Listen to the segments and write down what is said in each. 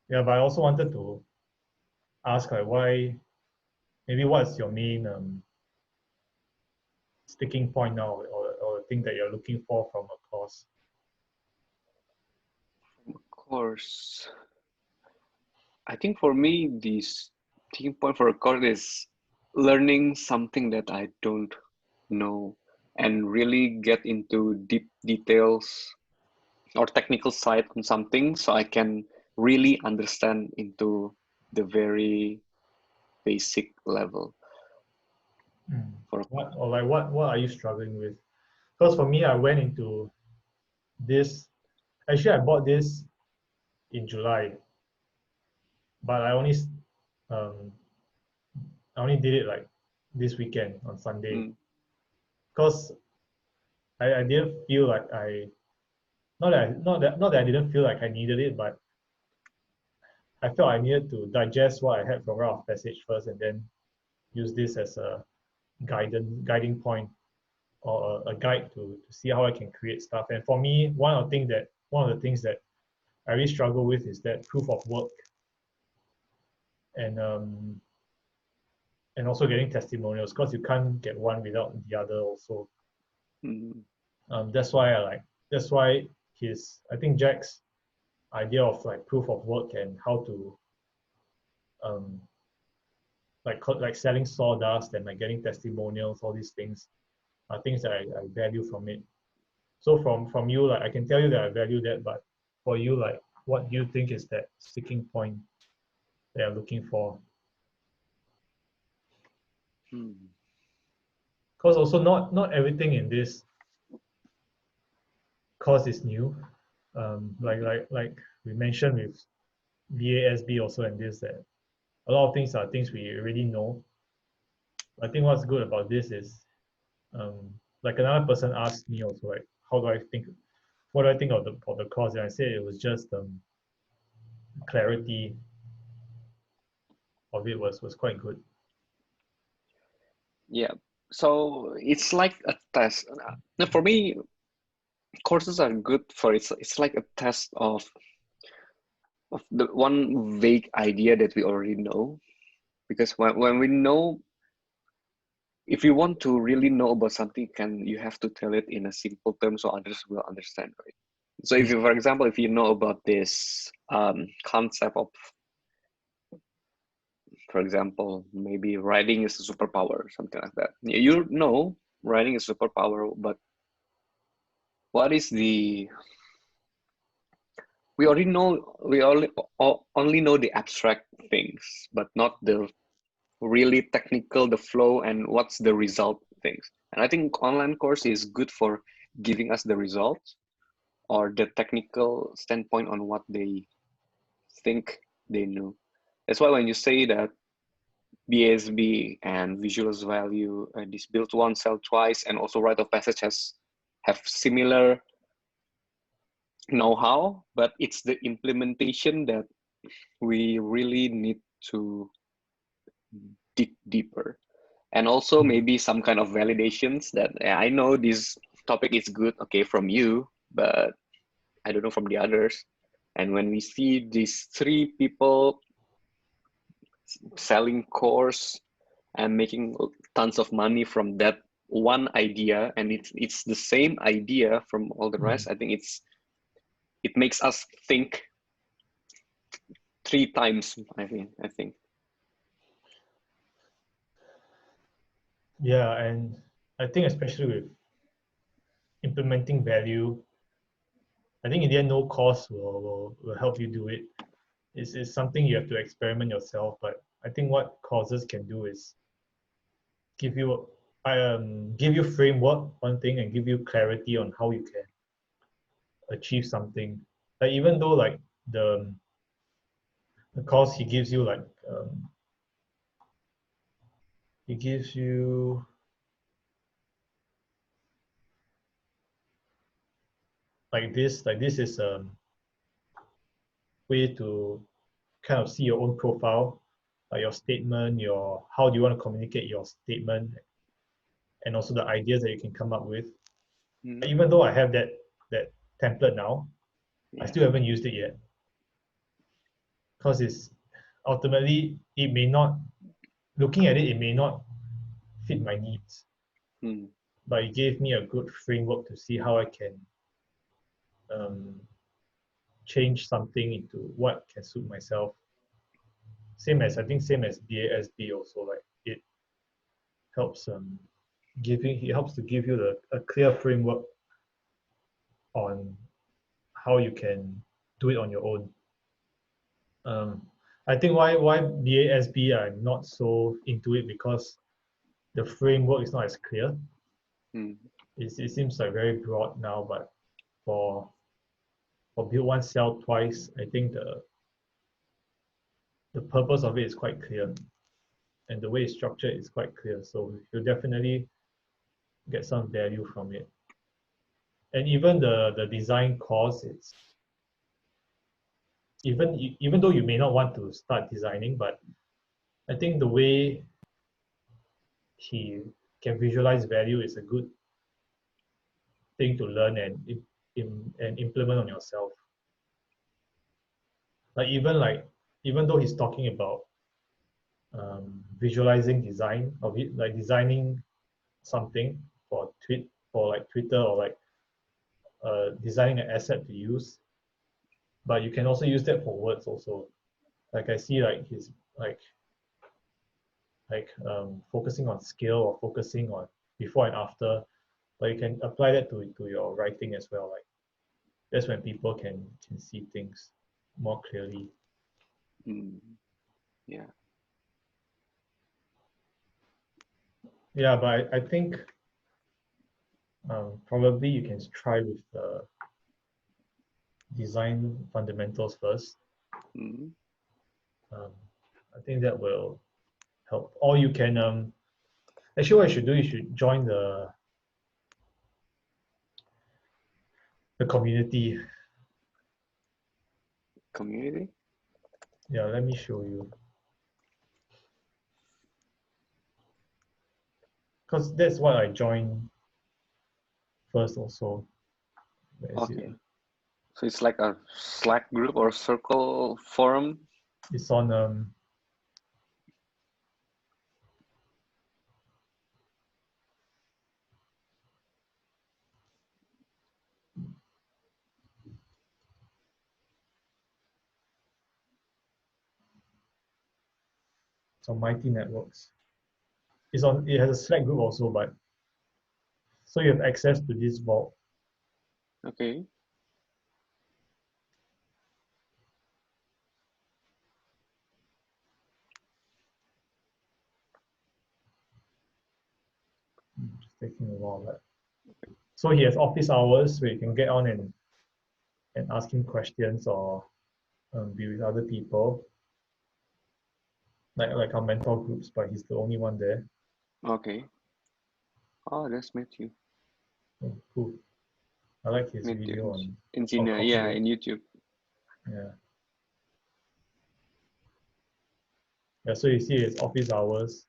Yeah, but I also wanted to ask like why, maybe what's your main sticking point now, or the thing that you're looking for from a course? Of course, I think for me, the sticking point for a course is learning something that I don't know and really get into deep details or technical side on something so I can really understand into the very basic level for a What, course. or like what are you struggling with? Because for me, I went into this. Actually, I bought this in July, but um, I only did it like this weekend on Sunday, Mm, because I didn't feel like I not that I didn't feel like I needed it, but I felt I needed to digest what I had from Route of Passage first, and then use this as a guiding point, or a guide to see how I can create stuff. And for me, one of the things that I really struggle with is that proof of work, and also getting testimonials, because you can't get one without the other also. mm, That's why that's why I think Jack's idea of like proof of work and how to um like selling sawdust and like getting testimonials, all these things are things that I value from it. So from you, like I can tell you that I value that, but for you, like what do you think is that sticking point that you're looking for? mm. Because also not everything in this course is new. Like we mentioned with VASB also, and this, that a lot of things are things we already know. I think what's good about this is, like another person asked me also, like how do I think, what do I think of the course? And I said it was just clarity of it was quite good. Yeah. So it's like a test. Now, for me, courses are good for it's like a test of the one vague idea that we already know. Because when we know, if you want to really know about something, can you have to tell it in a simple term so others will understand, right? So if Mm. you, for example, if you know about this concept of, for example, maybe writing is a superpower or something like that. You know writing is a superpower, but what is the we only know the abstract things, but not the really technical, the flow and what's the result things. And I think online course is good for giving us the results or the technical standpoint on what they think they know. That's why when you say that BSB and visual value, this build once, sell twice, and also rite of passage have similar know-how, but it's the implementation that we really need to dig deeper. And also maybe some kind of validations that I know this topic is good, okay, from you, but I don't know from the others. And when we see these three people selling course and making tons of money from that one idea, and it's the same idea from all the Mm. rest, I think it makes us think three times. I think. Yeah, and I think especially with implementing value, I think in the end no course will help you do it. It's something you have to experiment yourself. But I think what courses can do is give you give you framework, one thing, and give you clarity on how you can achieve something. Like even though like the course he gives you, like he gives you like this is a way to kind of see your own profile, like your statement, your how do you want to communicate your statement, and also the ideas that you can come up with. Mhm. Even though I have that template now, I Yeah. still haven't used it yet, because it's ultimately it may not, looking at it, it may not fit my needs, Mm. but it gave me a good framework to see how I can um, change something into what can suit myself. Same as, I think, same as BASB also, like it helps it helps to give you a clear framework on how you can do it on your own. I think why BASB I'm not so into it, because the framework is not as clear. Mm. It seems like very broad now, but for build once, sell twice, I think the purpose of it is quite clear, and the way it's structured is quite clear. So you'll definitely get some value from it. And even the design course, it's even though you may not want to start designing, but I think the way he can visualize value is a good thing to learn and implement on yourself. Even though he's talking about visualizing design of it, like designing something for like Twitter, or like designing an asset to use, but you can also use that for words also. Like I see like he's focusing on scale, or focusing on before and after, but you can apply that to your writing as well. Like that's when people can see things more clearly. Mm. Yeah. Yeah, but I think probably you can try with the design fundamentals first. Mm. um, I think that will help. Or you can actually, what you should do, you should join the community. Community? Yeah, let me show you, because that's what I joined first also. Where is it? Okay. So it's like a Slack group or circle forum? It's on Mighty Networks. It has a Slack group also, but so you have access to this vault. Okay. It's taking a while, but so he has office hours where you can get on and ask him questions, or be with other people, like our mentor groups, but he's the only one there. Okay. Oh, that's Matthew. Oh, cool. I like his Matthew, video on engineer. Yeah, copyright. in YouTube. Yeah. Yeah, so you see his office hours.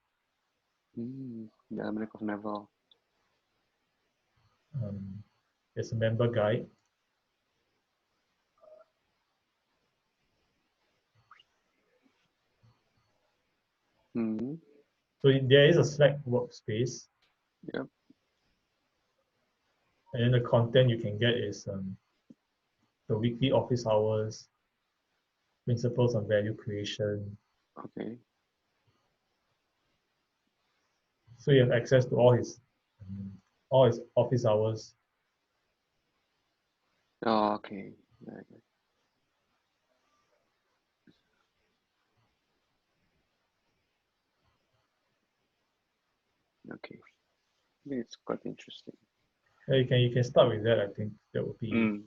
The Almanac of Naval. There's a member guide. Mm-hmm. So there is a Slack workspace, Yep. and then the content you can get is the weekly office hours, principles on value creation. Okay. So you have access to all his office hours. Oh, okay. Right. Okay. I think it's quite interesting. Yeah, you can start with that. I think that would be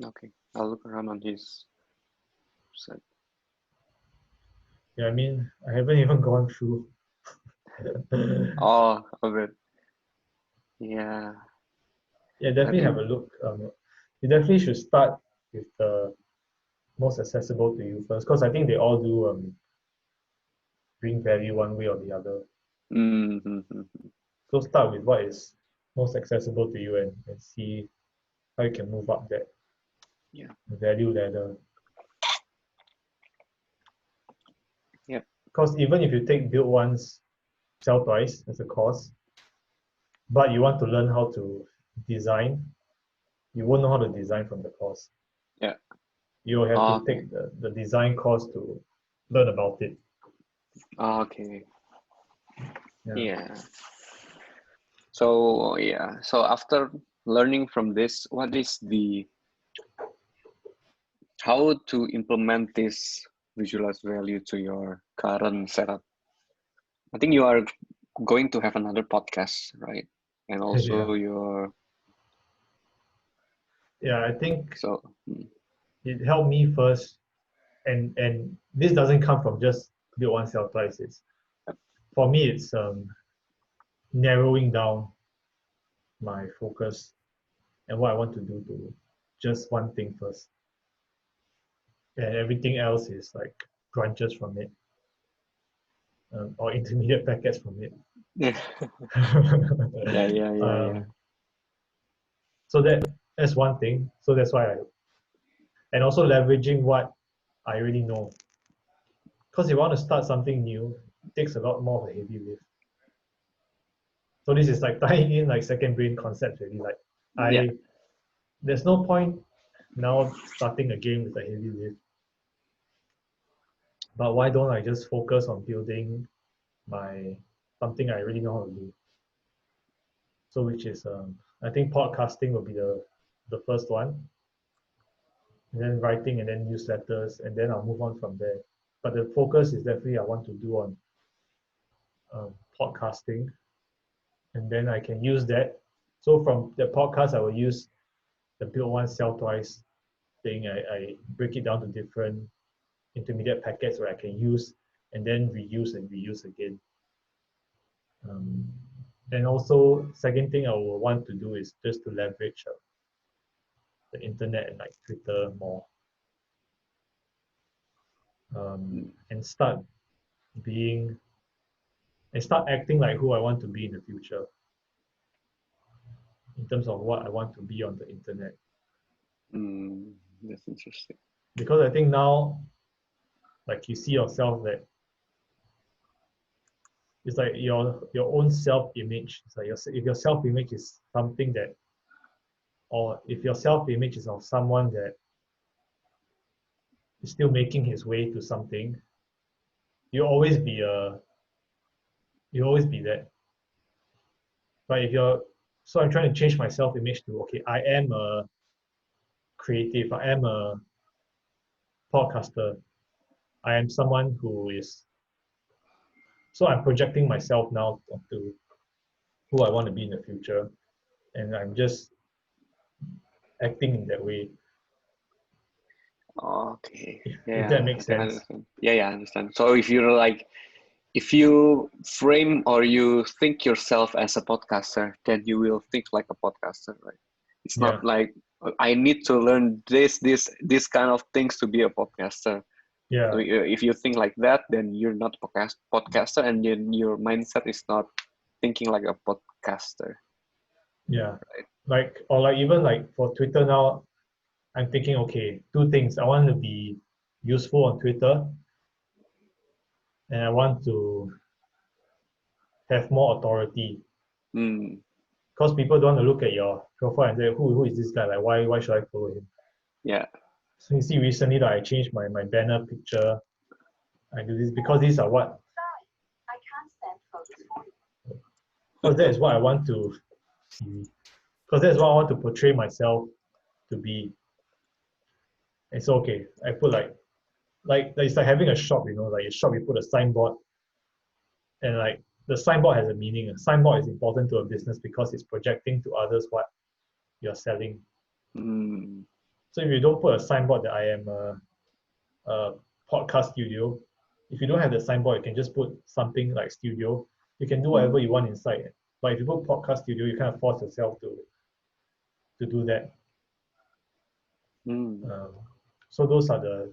Okay. I'll look around on his site. yeah. I mean, I haven't even gone through. Oh, of it. Yeah. Yeah, I definitely have think a look. You definitely should start with the most accessible to you first, because I think they all do bring value one way or the other. mm-hmm. So start with what is most accessible to you, and see how you can move up that. Yeah. value ladder. Yep. Because even if you take build once, sell twice as a course, but you want to learn how to design, you won't know how to design from the course. Yeah. You will have to Okay. take the design course to learn about it. Okay. Yeah. Yeah. So yeah. So after learning from this, what is the how to implement this visualized value to your current setup? I think you are going to have another podcast, right? And Yeah. also your Yeah, I think so it helped me first, and this doesn't come from just build one sell twice. It's for me, it's narrowing down my focus and what I want to do to just one thing first, and everything else is like branches from it, or intermediate packets from it. yeah, yeah. um, so that's one thing. So that's why and also leveraging what I already know. Because if you want to start something new, it takes a lot more of a heavy lift. So this is like tying in like second brain concepts really. Like Yeah. there's no point now starting a game with a heavy lift. But why don't I just focus on building my something I really know how to do? So which is I think podcasting will be the first one, and then writing and then newsletters, and then I'll move on from there. But the focus is definitely I want to do on podcasting, and then I can use that. So from the podcast, I will use the build once, sell twice thing. I break it down to different intermediate packets where I can use and then reuse and reuse again. Um, and also, second thing I will want to do is just to leverage the internet and like Twitter more, and being start acting like who I want to be in the future in terms of what I want to be on the internet. That's interesting. Because I think now, like you see yourself that it's like your own self-image. It's like if your self-image is something that, or if your self-image is of someone that is still making his way to something, you always be a you always be that. But if you're so I'm trying to change my self-image to okay, I am a creative, I am a podcaster, I am someone who is so I'm projecting myself now onto who I want to be in the future, and I'm just acting in that way. Okay. If that Yeah, I makes think I sense. understand. Yeah, I understand. So if you're like, if you frame or you think yourself as a podcaster, then you will think like a podcaster, right? It's Yeah, not like I need to learn this kind of things to be a podcaster. So yeah, if you think like that, then you're not a podcaster, and then your mindset is not thinking like a podcaster, yeah. right? Like or like even like for Twitter now, I'm thinking okay, two things. I want to be useful on Twitter, and I want to have more authority. Mm, Because people don't want to look at your profile and say, who is this guy? Like why should I follow him? yeah. So you see recently that I changed my banner picture. I do this because these are what because that is what I want to because that's what I want to portray myself to be. It's okay. I put like it's like having a shop, like a shop you put a signboard and like the signboard has a meaning. A signboard is important to a business because it's projecting to others what you're selling. Mm, So if you don't put a signboard that I am a podcast studio, if you don't have the signboard, you can just put something like studio. You can do whatever mm, you want inside. But if you put podcast studio, you kind of force yourself to do that. mm. Um, so those are the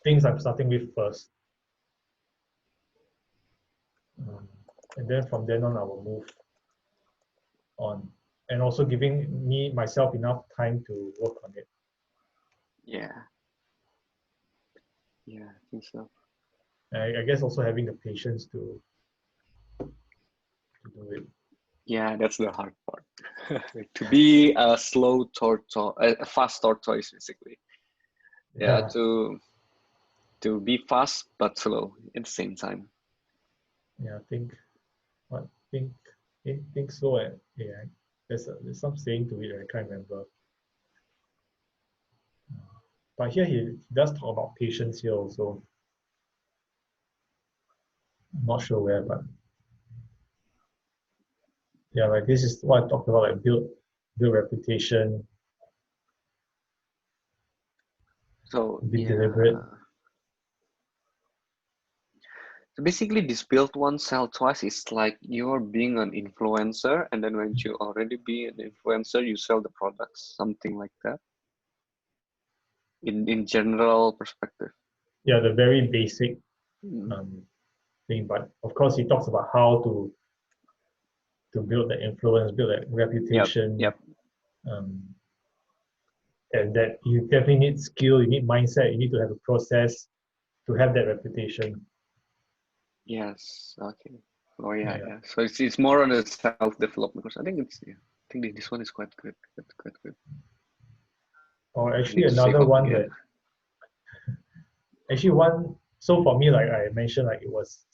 things I'm starting with first. Um, and then from then on, I will move on. and also giving myself enough time to work on it. Yeah. Yeah, I think so. I guess also having the patience to do it. Yeah, that's the hard part. To be a slow tortoise, a fast tortoise, basically. Yeah, Yeah, to be fast but slow at the same time. yeah. What think so. Yeah, there's some saying to it. I can't remember. But here he does talk about patience here also. I'm not sure where, but yeah, like this is what I talked about, like build reputation, So be yeah. deliberate. So basically, this build once, sell twice is like you're being an influencer, and then when you already be an influencer, you sell the products, something like that. In general perspective. Yeah, the very basic Mm. thing. But of course, he talks about how to build the influence, build that Yep, reputation, yep. um, and that you definitely need skill, you need mindset, you need to have a process to have that reputation. Yes. Okay. Oh yeah, Yeah. yeah. So it's more on the self-development course. I think it's yeah. I think this one is quite good. Quite good. Or I actually need to save another up one again. that actually one so for me, like I mentioned, like it was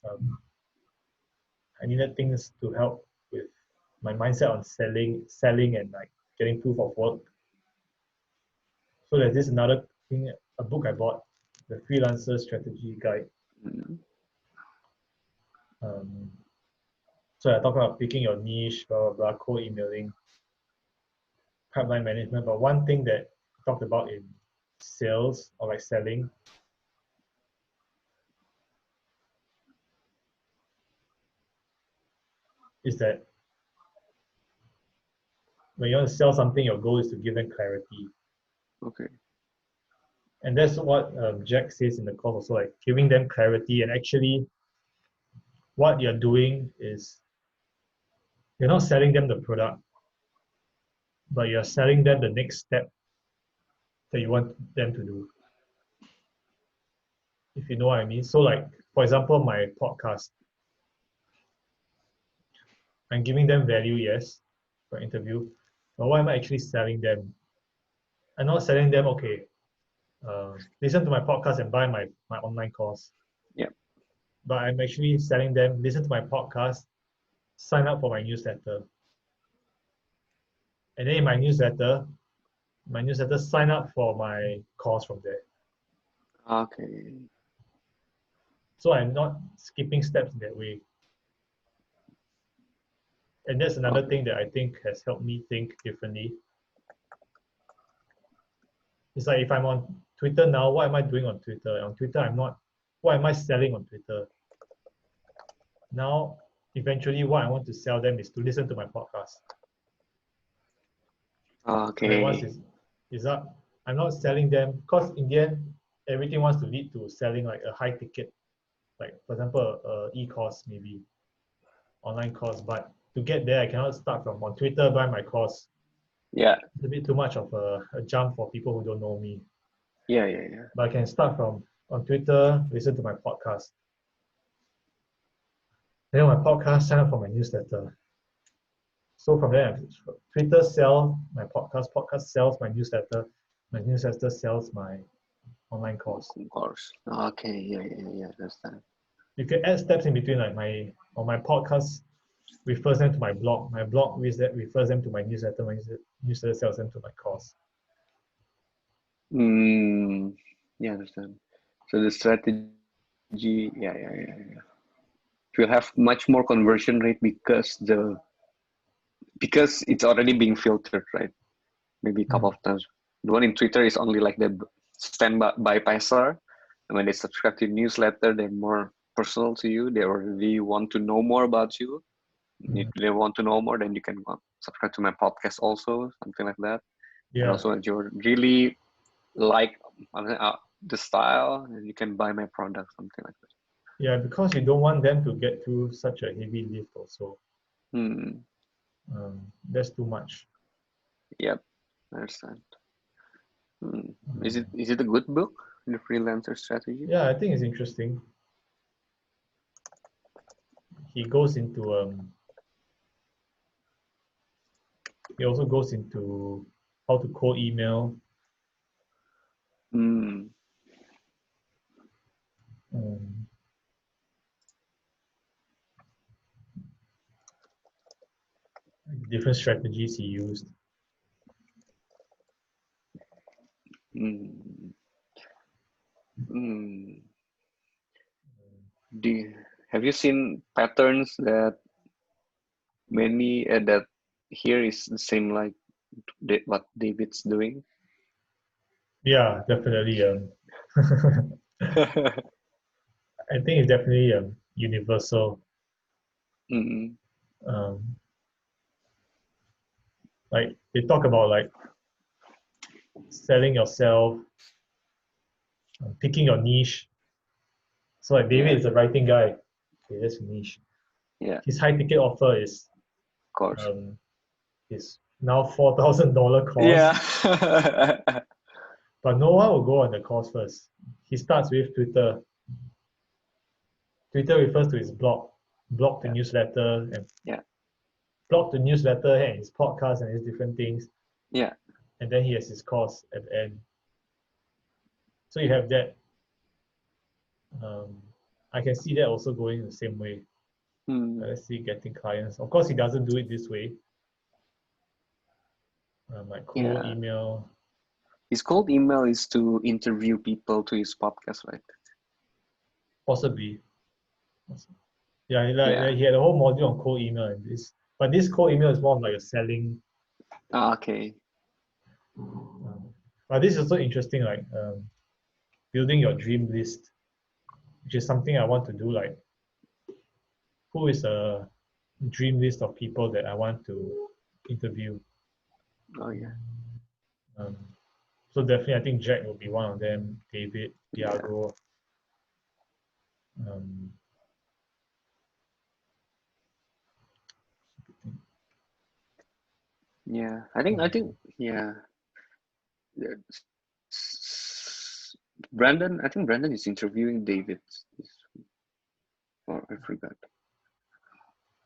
I needed things to help with my mindset on selling and like getting proof of work. So there's this another thing, a book I bought, the Freelancer Strategy Guide. Mm. Um, so I talk about picking your niche, blah blah blah, cold emailing, pipeline management. But one thing that I talked about in sales or like selling is that when you want to sell something, your goal is to give them clarity. Okay. And that's what Jack says in the course also, like giving them clarity. And actually, what you're doing is you're not selling them the product, but you're selling them the next step that you want them to do, if you know what I mean. So, like, for example, my podcast, I'm giving them value, yes, for interview, but what am I actually selling them? I'm not selling them, okay, listen to my podcast and buy my online course. Yep. But I'm actually selling them, listen to my podcast, sign up for my newsletter. And then in my newsletter, sign up for my course from there. Okay. So I'm not skipping steps in that way. And that's another Okay. thing that I think has helped me think differently. It's like if I'm on Twitter now, what am I doing on Twitter? On Twitter, I'm not, what am I selling on Twitter? Now, eventually, what I want to sell them is to listen to my podcast. So that once Okay. is up, I'm not selling them because in the end, everything wants to lead to selling like a high ticket, like for example, e-course maybe, online course. But to get there, I cannot start from on Twitter, buy my course. Yeah. It's a bit too much of a jump for people who don't know me. Yeah. Yeah. Yeah. But I can start from on Twitter, listen to my podcast. Then on my podcast, sign up for my newsletter. So from there, Twitter sells my podcast, podcast sells my newsletter sells my online course. Of course. Okay. Yeah. Yeah. Yeah. Understand. You can add steps in between, like my podcast refers them to my blog refers them to my newsletter sells them to my course. Mm. Yeah. Understand. So the strategy. Yeah. Yeah. Yeah. Yeah. Will have much more conversion rate because it's already being filtered, right? Maybe a couple Mm. of times. The one in Twitter is only like the spam bypasser. And when they subscribe to your newsletter, they're more personal to you. They already want to know more about you. If Mm. they want to know more, then you can subscribe to my podcast also, something like that. And Yeah, also, if you really like the style, then you can buy my product, something like that. yeah, because you don't want them to get through such a heavy lift also. Hmm. That's too much. Yep, I understand. Is it a good book, The Freelancer Strategy? Yeah, I think it's interesting. He goes into he also goes into how to cold email, Mm, um, different strategies he used. mm, mm. Do have you seen patterns that that here is the same like what David's doing? Yeah, definitely. I think it's definitely universal. Mm, Um, like they talk about like selling yourself, picking your niche. So like yeah, David is a writing guy. Okay, that's a niche. yeah, His high ticket offer of course. um, is now $4,000 course, Yeah. but no one will go on the course first. He starts with Twitter. Twitter refers to his blog to Yeah, newsletter, and yeah, blog to newsletter and his podcast and his different things, yeah. and then he has his course at the end. So you have that. Um, I can see that also going the same way. Mm, Let's see, getting clients. Of course, he doesn't do it this way. Like cold yeah. email. His cold email is to interview people to his podcast, right? Possibly. Yeah, Yeah. he had a whole module on cold email and this, but this cold email is more of like a selling. Ah, okay. But this is also interesting, like building your dream list, which is something I want to do. Like, who is a dream list of people that I want to interview? Oh, yeah. Um, so definitely, I think Jack will be one of them. David, Yeah. Diago. Um, Yeah. Yeah. I think Brandon is interviewing David. Or I forgot.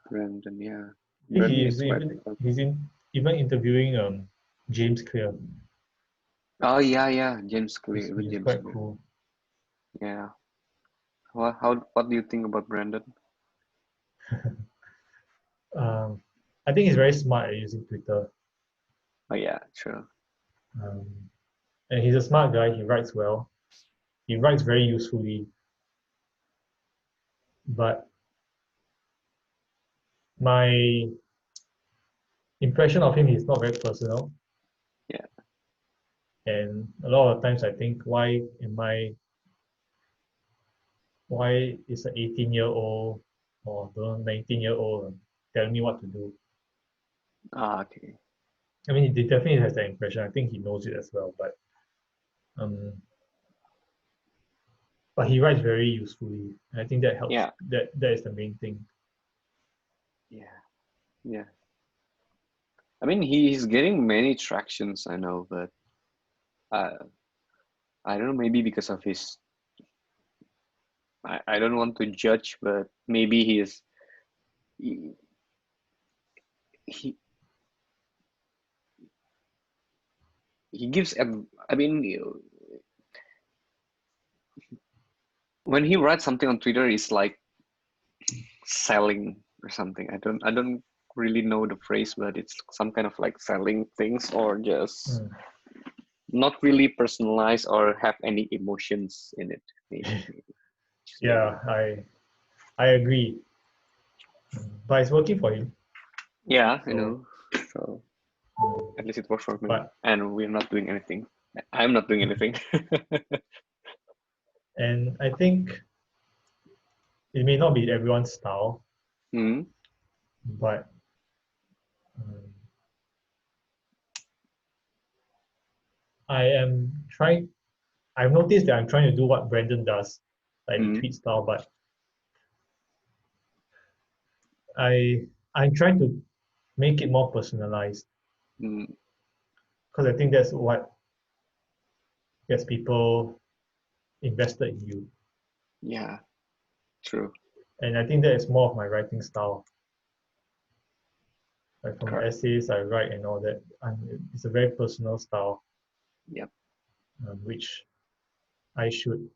Brandon, yeah. I think Brandon is quite fun. even interviewing James Clear. Oh, yeah, yeah. James Clear with He's James quite Clear. cool. Yeah. What do you think about Brandon? Um, I think he's very smart at using Twitter. Oh, yeah, sure. Um, and he's a smart guy. He writes well. He writes very usefully. But my impression of him is not very personal. Yeah. And a lot of times I think, why is an 18-year-old or 19-year-old telling me what to do? Ah, okay. I mean, he definitely has that impression. I think he knows it as well. Um, but he writes very usefully. And I think that helps. Yeah. That is the main thing. Yeah. Yeah. I mean, he's getting many tractions, I know, but uh, I don't know, maybe because of his, I don't want to judge, but maybe he, he, he gives, I mean, when he writes something on Twitter, it's like selling or something. I don't really know the phrase, but it's some kind of like selling things or just Mm. not really personalized or have any emotions in it. Maybe. Yeah, So I agree. But it's working for him. yeah, I So, know. So mm, at least it works for me, but and we're not doing anything. I'm not doing anything. and I think it may not be everyone's style, Hmm. but um, I am trying. I've noticed that I'm trying to do what Brandon does, like the Hmm. tweet style, but I I'm trying to. make it more personalized, Mm, because I think that's what gets people invested in you. yeah, true. And I think that is more of my writing style. Like from the Correct. essays I write and all that, it's a very personal style, Yep. which I should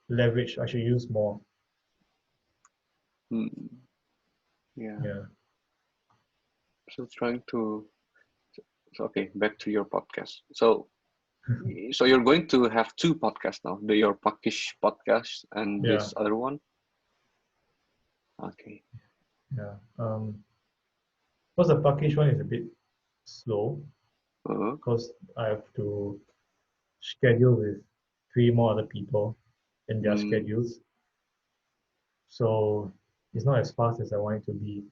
leverage. I should use more. Mm, yeah. Yeah. So trying to. So, okay, back to your podcast. So you're going to have two podcasts now, your Pakish podcast and Yeah. this other one. Okay. Yeah. Because the Turkish one is a bit slow Uh-huh. because I have to schedule with three more other people in their Mm, schedules. So it's not as fast as I want it to be.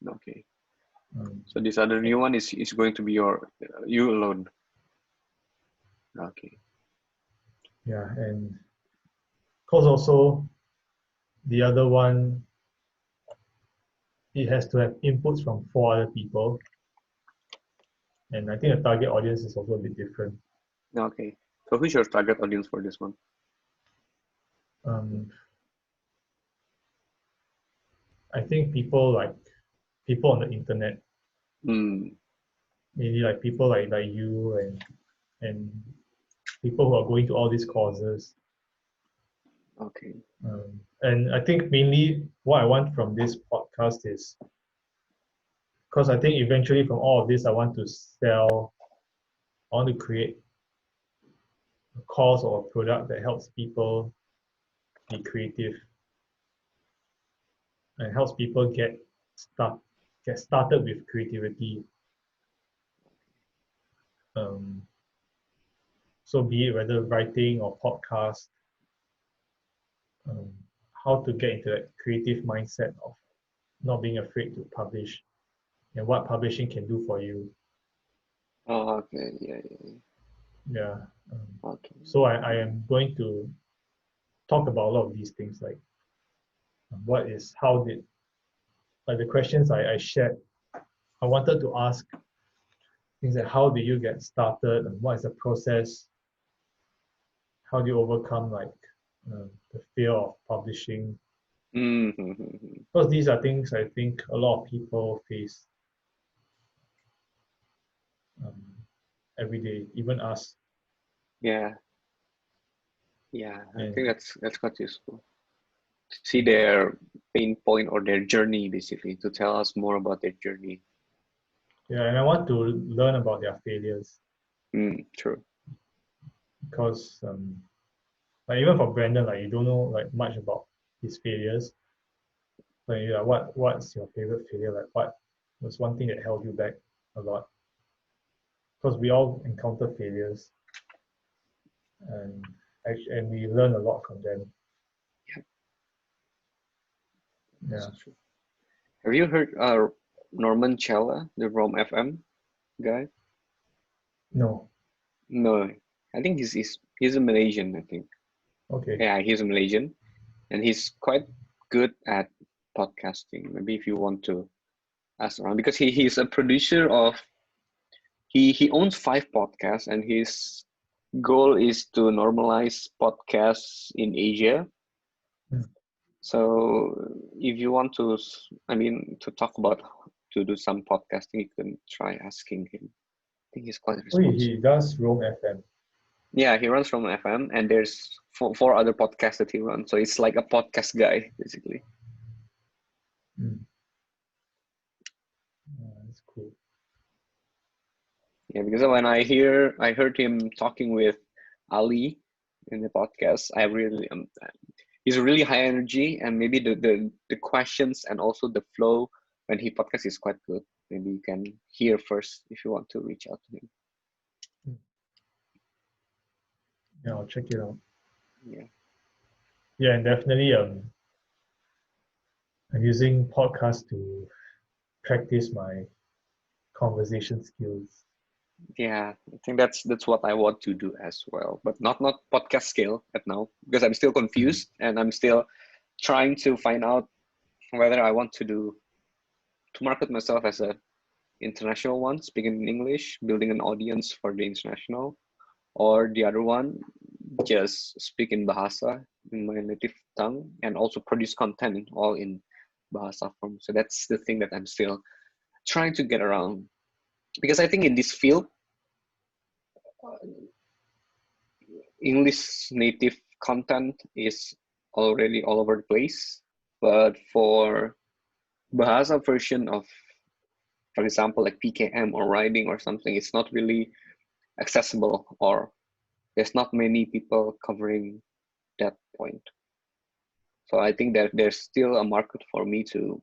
okay. Um, So this other new one is going to be your you alone. Okay. yeah, and because also the other one, it has to have inputs from four other people, and I think the target audience is also a bit different. Okay. So who's your target audience for this one? Um, I think people on the internet, Mm, maybe like people like you and people who are going to all these courses. okay. And I think mainly what I want from this podcast is because I think eventually from all of this, I want to sell, I want to create a course or a product that helps people be creative and helps people start get started with creativity. Um, so be it whether writing or podcast, um, how to get into that creative mindset of not being afraid to publish and what publishing can do for you. Oh, okay. Yeah, yeah, Yeah. Um, yeah. Okay. so I am going to talk about a lot of these things like what is how did like the questions I shared. I wanted to ask things like how did you get started and what is the process? How do you overcome the fear of publishing? Mm-hmm. Because these are things I think a lot of people face um, every day, even us. Yeah, yeah. I And think that's quite useful. To see their pain point or their journey, basically, to tell us more about their journey. yeah, and I want to learn about their failures True. because like even for Brandon, like you don't know like much about his failures. Like you're like, what's your favorite failure? Like what was one thing that held you back a lot? Because we all encounter failures and and we learn a lot from them. Yeah, Yeah. that's true. Have you heard Norman Chella, the Rom FM guy? No. No, I think he's a Malaysian, I think. Okay. Yeah, he's a Malaysian, and he's quite good at podcasting. Maybe if you want to ask around, because he's a producer of he owns 5 podcasts, and his goal is to normalize podcasts in Asia. Hmm. So if you want to, I mean, to talk about to do some podcasting, you can try asking him. I think he's quite Oh, he responsive. does roam FM. Yeah, he runs from FM, and there's four other podcasts that he runs. So it's like a podcast guy, basically. Hmm. That's cool. Yeah, because when I heard him talking with Ali in the podcast, I really he's really high energy, and maybe the questions and also the flow when he podcast is quite good. Maybe you can hear first if you want to reach out to him. Hmm. Yeah, I'll check it out. Yeah. Yeah, and definitely I'm using podcasts to practice my conversation skills. Yeah, I think that's what I want to do as well, but not podcast scale at now because I'm still confused and I'm still trying to find out whether I want to do to market myself as a international one, speaking in English, building an audience for the international, or the other one, just speak in Bahasa, in my native tongue, and also produce content all in Bahasa form. So that's the thing that I'm still trying to get around. Because I think in this field, English native content is already all over the place. But for Bahasa version of, for example, like PKM or writing or something, it's not really accessible, or there's not many people covering that point. So I think that there's still a market for me to,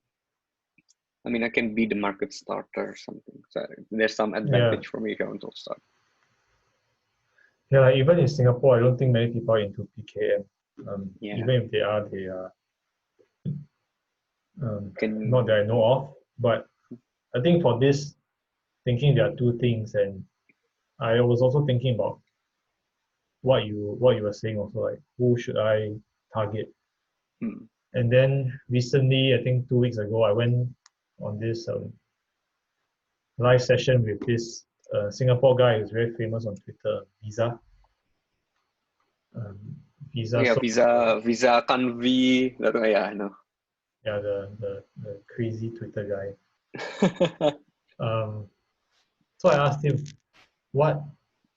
I mean, I can be the market starter or something. So there's some advantage for me if I want to start. Yeah, like even in Singapore, I don't think many people are into PKM. Yeah. Even if they are Can not that I know of. But I think for this, thinking there are two things, and I was also thinking about what you were saying also, like who should I target? And then recently, I think 2 weeks ago, I went on this live session with this Singapore guy who's very famous on Twitter, Visa. Visa. yeah, So, Visa Canvi, that way, yeah, I know. Yeah, the crazy Twitter guy. So I asked him what,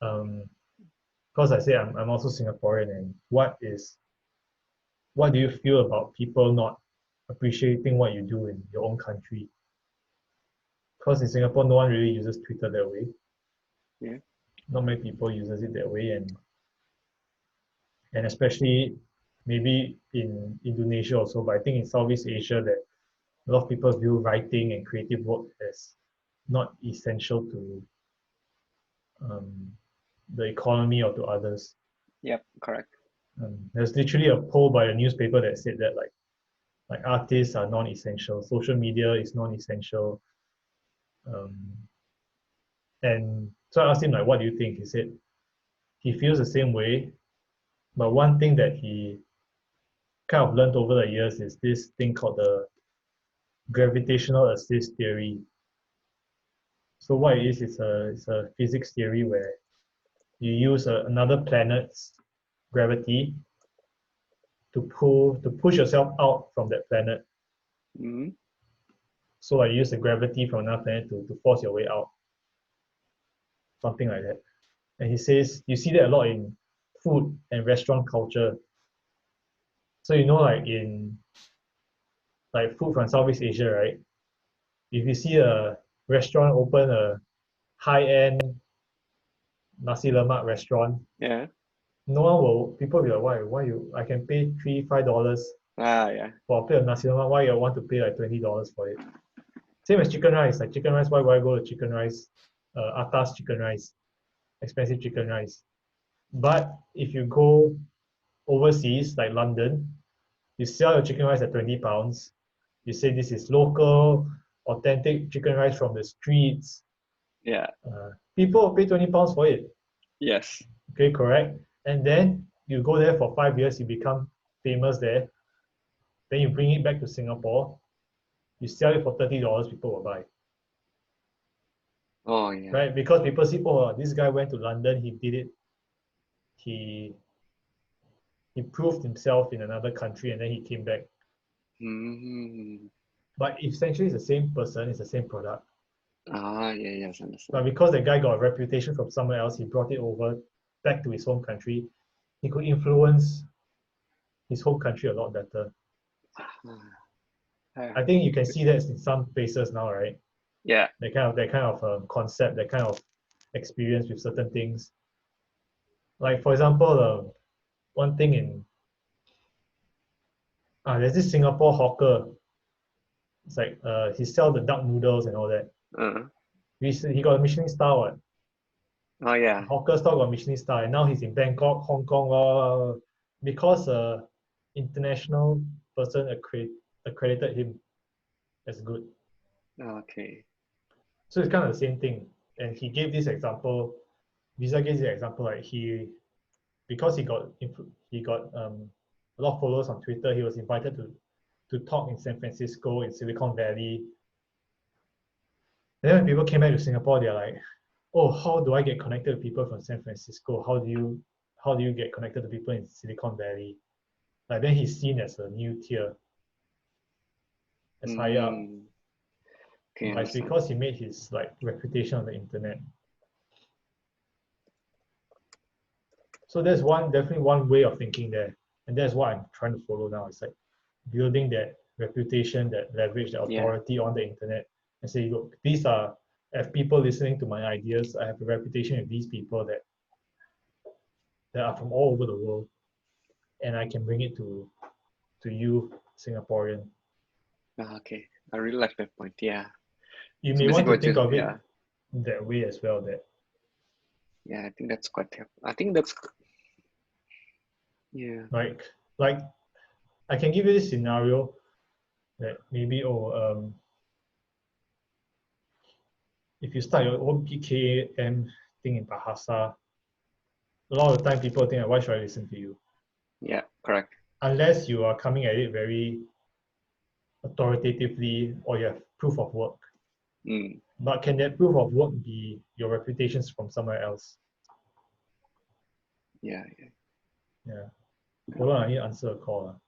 because I say I'm also Singaporean, and what do you feel about people not appreciating what you do in your own country? Because in Singapore, no one really uses Twitter that way. Yeah. Not many people uses it that way, and especially maybe in Indonesia also, but I think in Southeast Asia that a lot of people view writing and creative work as not essential to the economy or to others. Yep, correct. There's literally a poll by a newspaper that said that like artists are non-essential, social media is non-essential, and so I asked him like, what do you think? He said he feels the same way, but one thing that he kind of learned over the years is this thing called the gravitational assist theory. So what it is, it's a physics theory where you use another planet's gravity to push yourself out from that planet. Mm-hmm. So I use the gravity from another planet to force your way out, something like that. And he says you see that a lot in food and restaurant culture. So like in like food from Southeast Asia, right? If you see a restaurant open a high-end nasi lemak restaurant, Yeah. no one will people will be like, why you I can pay $3-5 Yeah. for a plate of nasi lemak, why you want to pay like $20 for it? Same as chicken rice. Like chicken rice, why would I go to chicken rice? Atas chicken rice, expensive chicken rice. But if you go overseas, like London, you sell your chicken rice at £20. You say this is local, authentic chicken rice from the streets. Yeah. People will pay £20 for it. Yes. Okay, correct. And then you go there for 5 years, you become famous there. Then you bring it back to Singapore. You sell it for $30, people will buy. Oh yeah. Right? Because people see, oh, this guy went to London, he did it. He proved himself in another country and then he came back. Mm-hmm. But essentially it's the same person, it's the same product. Yeah, yes, understand. But because the guy got a reputation from somewhere else, he brought it over back to his home country. He could influence his home country a lot better. I think you can see that in some places now, right? Yeah. That kind of concept, that kind of experience with certain things. Like for example, one thing in there's this Singapore hawker. It's like he sells the duck noodles and all that. Recently, he got a Michelin star. What? Oh yeah. Hawker star got Michelin star, and now he's in Bangkok, Hong Kong, because international person accredited him as good. Okay. So it's kind of the same thing. And he gave this example. Visa gave this example like because he got a lot of followers on Twitter. He was invited to talk in San Francisco in Silicon Valley, And then when people came back to Singapore, they're like, oh, how do I get connected to people from San Francisco? How do you get connected to people in Silicon Valley? Like then he's seen as a new tier, as higher up. Mm, okay, I But it's understand. because he made his like reputation on the internet. So there's definitely one way of thinking there. And that's what I'm trying to follow now. It's like building that reputation, that leverage, the Yeah. authority on the internet and say, look, I have people listening to my ideas. I have a reputation with these people that are from all over the world. And I can bring it to you, Singaporean. Okay. I really like that point. Yeah. You So may want basically to what think you, of it yeah. that way as well. That Yeah, I think that's quite helpful. I think that's, yeah. like I can give you this scenario that maybe if you start your own PKM thing in Bahasa, a lot of the time people think, why should I listen to you? Yeah, correct. Unless you are coming at it very authoritatively or you have proof of work. Mm, But can that proof of work be your reputations from somewhere else? yeah, Yeah. yeah. Hold on, I need to answer a call.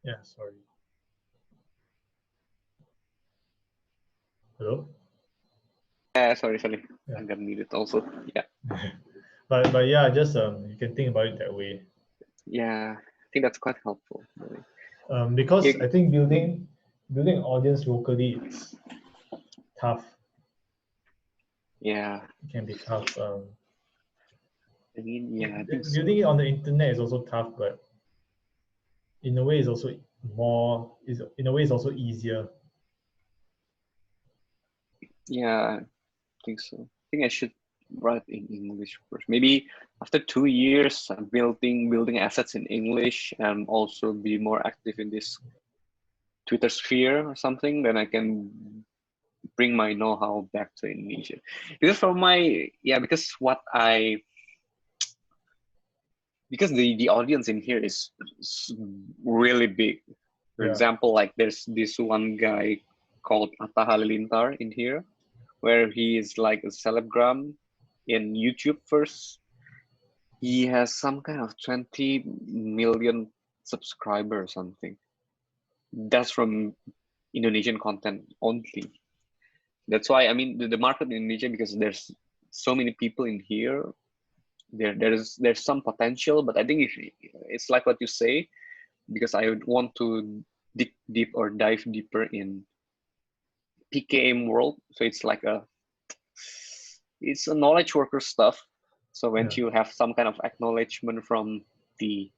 Yeah, sorry. Hello? Yeah, sorry. Yeah. I got muted also. Yeah. but yeah, just you can think about it that way. Yeah. I think that's quite helpful. Really. Because I You, think building an audience locally it's tough. yeah. It can be tough. I mean, yeah, I think so. Building it on the internet is also tough, but in a way it's also is in a way it's also easier. Yeah, I think so. I think I should write in English first. Maybe after 2 years, building assets in English and also be more active in this Twitter sphere or something, then I can bring my know-how back to Indonesia. Because for my, yeah, because the audience in here is really big. For Yeah. example, like there's this one guy called Atta Halilintar in here, where he is like a celebgram in YouTube first. He has some kind of 20 million subscriber or something. That's from Indonesian content only. That's why I mean the market in Indonesia, because there's so many people in here. There's some potential, but I think if it's like what you say, because I would want to dig deep or dive deeper in PKM world. So it's a knowledge worker stuff. So when Yeah. you have some kind of acknowledgement the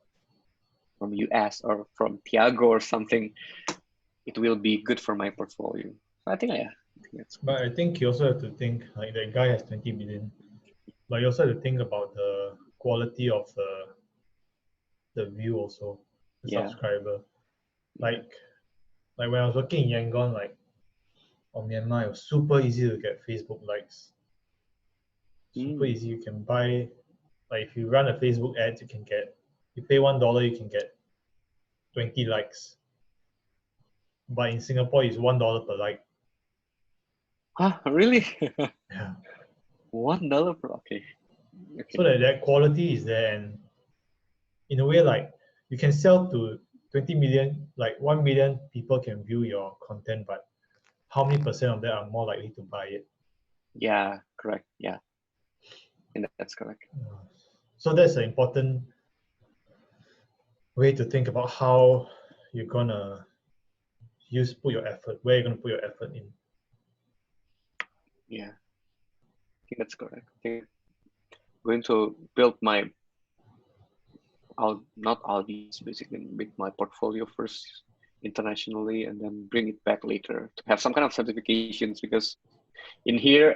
from US or from Tiago or something, it will be good for my portfolio. So I think that's good. But I think you also have to think like that guy has 20 million, but you also have to think about the quality of the view also, the Yeah, subscriber. yeah. Like like when I was working in Yangon, like on Myanmar, it was super easy to get Facebook likes. Super Mm, easy. You can buy like if you run a Facebook ad, you pay $1, you can get 20 likes. But in Singapore, it's $1 per like. Huh? Really? Yeah. $1 per, okay. So Okay. that quality is there, and in a way, like you can sell to 20 million, like 1 million people can view your content, but how many percent of them are more likely to buy it? Yeah, correct. Yeah. And that's correct. So that's an important way to think about how you're gonna put your effort, where you're gonna put your effort in. Yeah. I think that's correct. I think going to build my not audience basically, make my portfolio first internationally and then bring it back later to have some kind of certifications, because in here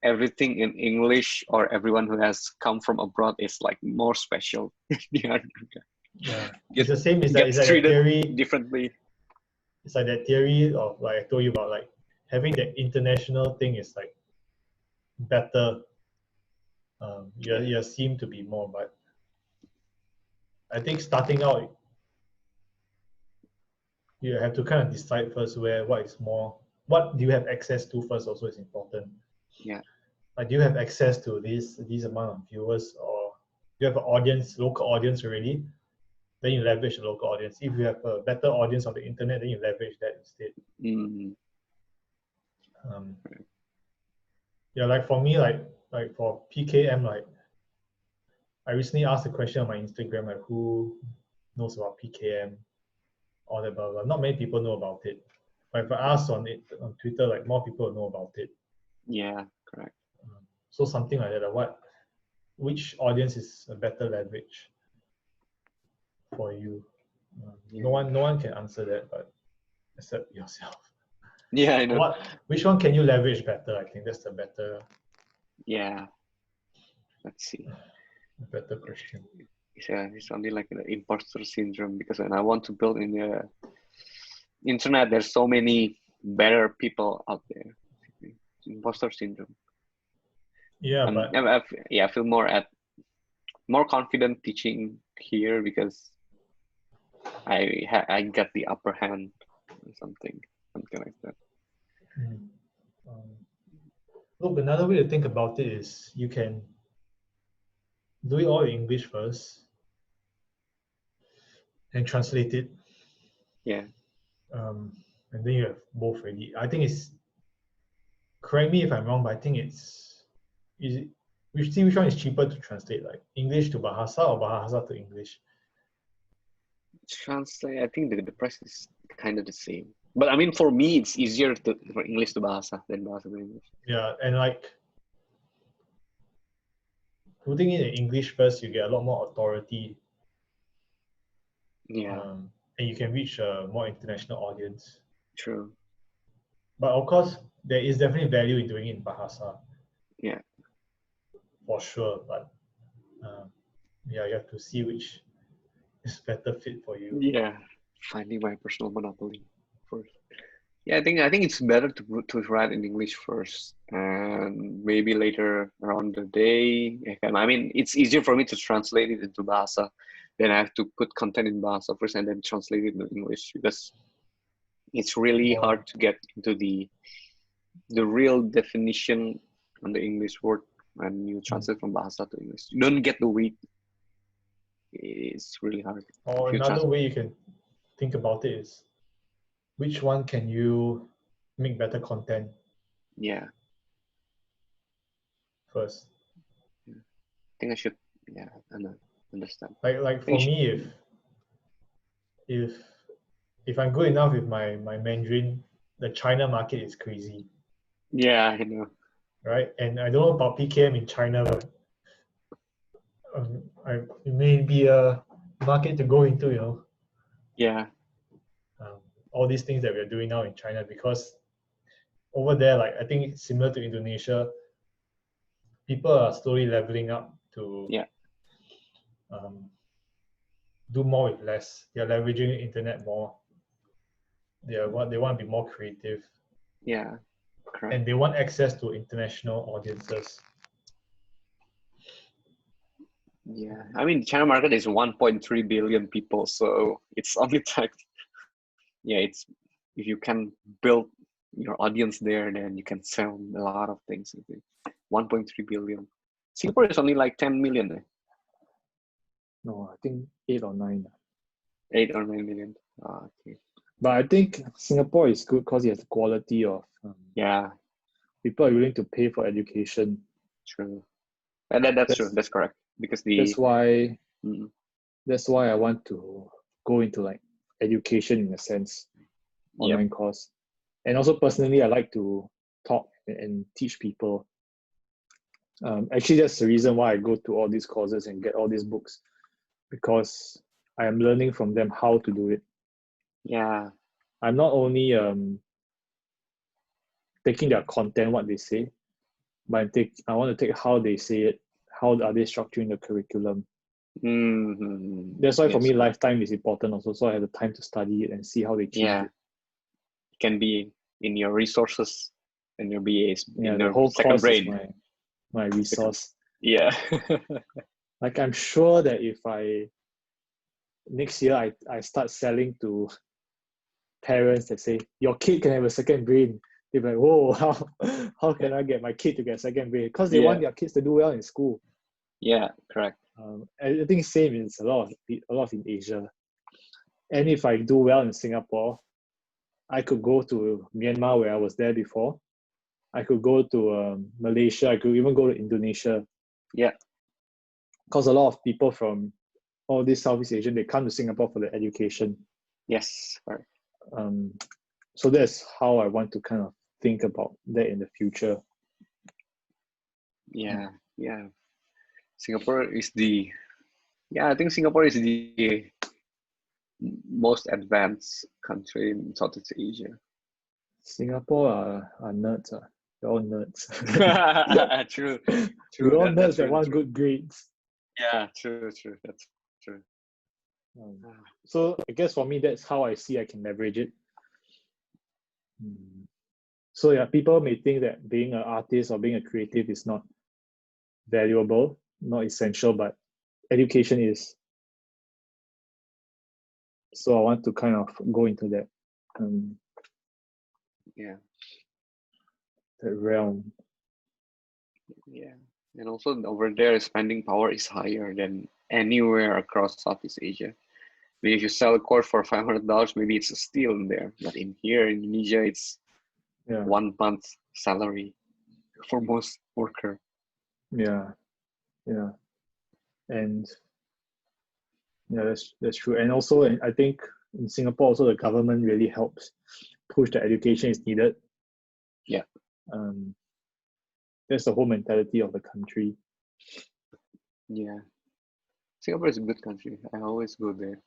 everything in English or everyone who has come from abroad is like more special. Yeah, Yeah, it's get the same. It's like that treated theory. differently. It's like that theory of like I told you about, like having that international thing is like better. You seem to be more, but I think starting out, you have to kind of decide first what is more, what do you have access to first. Also is important. Yeah, Like, do you have access to these amount of viewers, or do you have an audience, local audience already? Then you leverage the local audience. If you have a better audience on the internet, then you leverage that instead. mm, Um, yeah, like for me, like for PKM, like I recently asked a question on my Instagram, like who knows about PKM, all that blah blah. Not many people know about it. But if I ask on it on Twitter, like more people know about it. yeah, correct. So something like that. Which audience is a better leverage for you? Yeah, No one can answer that, but except yourself. yeah, I know. Which one can you leverage better? I think that's Yeah, let's see. a better question. It's only like the imposter syndrome, because when I want to build in the internet, there's so many better people out there. It's imposter syndrome. Yeah, but Yeah, I feel more confident teaching here because I get the upper hand or something like that. um, look, another way to think about it is you can do it all in English first and translate it, Yeah, um, and then you have both ready. I think it's, correct me if I'm wrong, but I think is it, which one is cheaper to translate, like English to Bahasa or Bahasa to English? translate. I think the price is kind of the same. But I mean, for me, it's easier for English to Bahasa than Bahasa to English. Yeah, and like putting it in English first, you get a lot more authority, Yeah, and you can reach a more international audience. true. But of course, there is definitely value in doing it in Bahasa Yeah, for sure. But yeah, you have to see which is better fit for you. yeah. Finding my personal monopoly first. Yeah, I think it's better to write in English first, and maybe later around the day. I mean, it's easier for me to translate it into Bahasa. Then I have to put content in Bahasa first and then translate it into English, because it's really Or hard to get into the real definition on the English word when you translate from Bahasa to English. You don't get the weight. It's really hard if you another translate. way you can think about it is which one can you make better content Yeah, first. I think I should. Yeah, I know, understand. Like I think for you should, me, if if I'm good enough with my Mandarin, the China market is crazy, yeah, I know. right? And I don't know about PKM in China, but it may be a market to go into, Yeah, um, all these things that we're doing now in China, because over there, like I think it's similar to Indonesia, people are slowly leveling up to yeah, um, do more with less. They're leveraging the internet more. They want to be more creative, yeah, correct. and they want access to international audiences. Yeah, I mean, China market is 1.3 billion people, so it's only like, yeah, it's if you can build your audience there, then you can sell a lot of things. 1.3 billion. Singapore is only like 10 million. No, I think 8 or 9. 8 or 9 million. Okay. But I think Singapore is good because it has the quality of Yeah, people are willing to pay for education. true. And that's true. That's correct. Because That's why Mm, that's why I want to go into like education in a sense, online course. And also personally, I like to talk and teach people. Actually, that's the reason why I go to all these courses and get all these books, because I am learning from them how to do it. yeah, I'm not only taking their content, what they say, but I want to take how they say it, how are they structuring the curriculum. That's why for me, lifetime is important also. So I have the time to study it and see how they change it. It can be in your resources and your BAs. Yeah, in the your whole second course brain. is my resource. Yeah. Like I'm sure that if next year I start selling to parents that say your kid can have a second brain, they're like, whoa, how can I get my kid to get a second brain? Because they want their kids to do well in school. Yeah, correct. I think same is a lot in Asia. And if I do well in Singapore, I could go to Myanmar where I was there before. I could go to Malaysia. I could even go to Indonesia. Yeah. Because a lot of people from all these Southeast Asian, they come to Singapore for the education. Yes, correct. So that's how I want to kind of think about that in the future. Yeah. Singapore is I think Singapore is the most advanced country in Southeast Asia. Singapore are nerds. They're all nerds. True. We're all nerds that want good grades. Yeah, true. That's true. So I guess for me, that's how I see I can leverage it. So yeah, people may think that being an artist or being a creative is not valuable, not essential, but education is. So I want to kind of go into that, that realm. Yeah, and also over there, spending power is higher than anywhere across Southeast Asia. I mean, if you sell a course for $500, maybe it's a steal in there. But in here, in Indonesia, it's 1 month's salary for most worker. Yeah, and that's true. And also, I think in Singapore, also the government really helps push that education is needed. Yeah. That's the whole mentality of the country. Yeah. Singapore is a good country. I always go there.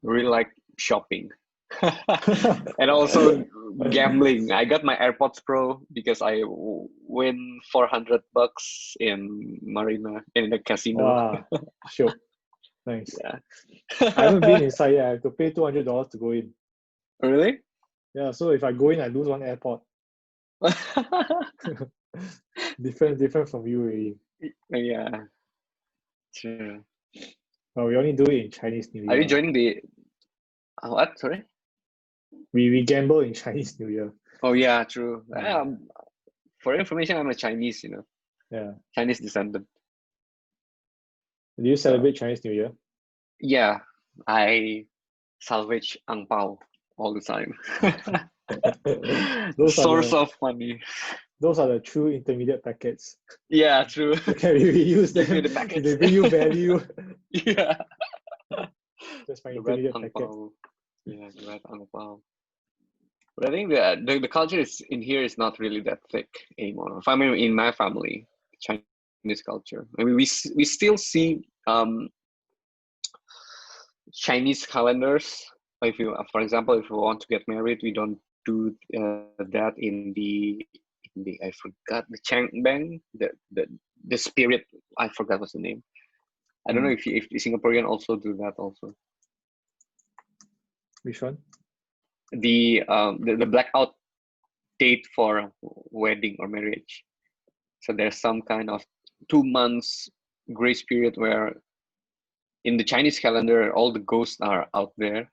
Really like shopping. And also gambling. I got my AirPods Pro because I win $400 in Marina in the casino. Wow, sure. Nice. Yeah. I haven't been inside yet. I have to pay $200 to go in. Really? Yeah, so if I go in, I lose one AirPod. different from you really. Yeah. True. Well, we only do it in Chinese New Year. Are you joining the what? Sorry? We gamble in Chinese New Year. Oh yeah, true. For information, I'm a Chinese, Yeah. Chinese descendant. Do you celebrate Chinese New Year? Yeah, I salvage ang pao all the time. Source of money. Those are the true intermediate packets. Yeah, true. You can reuse them. The packets. They bring you value. Yeah. That's my The intermediate red packet. Yeah, the red ang pao. But I think the culture in here is not really that thick anymore. I mean, in my family, Chinese culture. I mean, we still see Chinese calendars. If you, for example, if you want to get married, we don't do that in the I forgot the Changbang, the spirit. I forgot what's the name. I don't know if the Singaporean also do that also. Which one? The blackout date for wedding or marriage. So there's some kind of 2 months grace period where in the Chinese calendar all the ghosts are out there.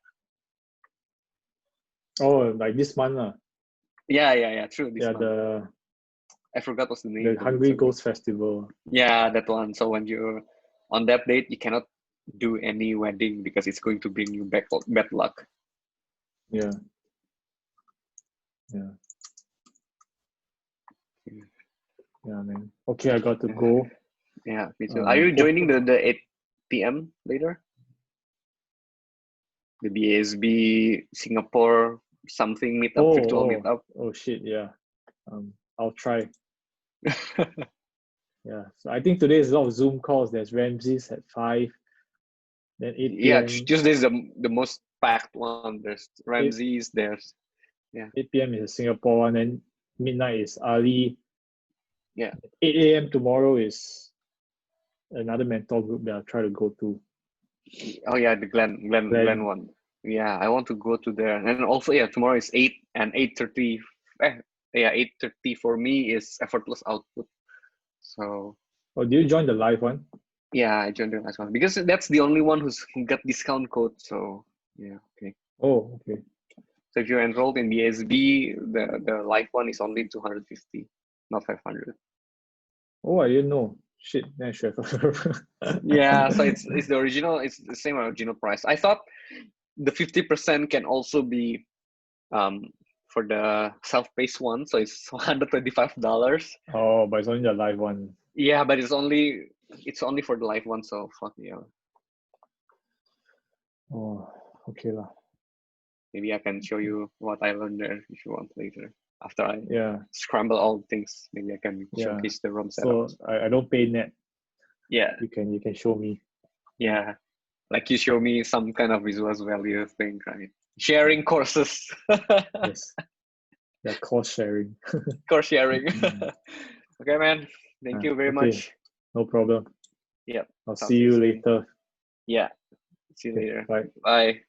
Oh, like this month. Yeah. True. This Yeah, month. I forgot what's the name. the Hungry Ghost Festival. Yeah, that one. So when you're on that date, you cannot do any wedding because it's going to bring you bad luck. Yeah. Yeah, man. Okay, I got to go. Yeah, me too. Are you joining the 8 p.m. later? The BSB Singapore something meetup, virtual meetup. Oh shit, yeah. I'll try. Yeah. So I think today is a lot of Zoom calls. There's Ramses at 5. Then 8 Yeah, p.m. Tuesday is the most packed one. There's Ramses, there's 8 p.m. is a Singapore one, and midnight is Ali. Yeah. 8 a.m. tomorrow is another mentor group that I'll try to go to. Oh yeah, the Glen one. Yeah, I want to go to there. And also tomorrow is 8 and 8:30. 8:30 for me is effortless output. So Oh, do you join the live one? yeah, I joined the last one because that's the only one who got discount code. So yeah, okay. Oh, okay. So if you're enrolled in the SB, the live one is only 250, not 500. Oh, I didn't know. Shit, then I should have. Yeah, so it's the original. It's the same original price. I thought the 50% can also be for the self-paced one, so it's $125. Oh, but it's only the live one. Yeah, but it's only for the live one, so fuck yeah. Oh, okay lah. Maybe I can show you what I learned there if you want later. After I scramble all the things, maybe I can showcase the ROM setup. So I don't pay net. Yeah. You can show me. Yeah. Like you show me some kind of visual value thing, right? Sharing courses. Yes. Yeah, course sharing. Course sharing. Okay, man. Thank you very much. No problem. Yeah. I'll see you later. Yeah. See you later. Bye. Bye.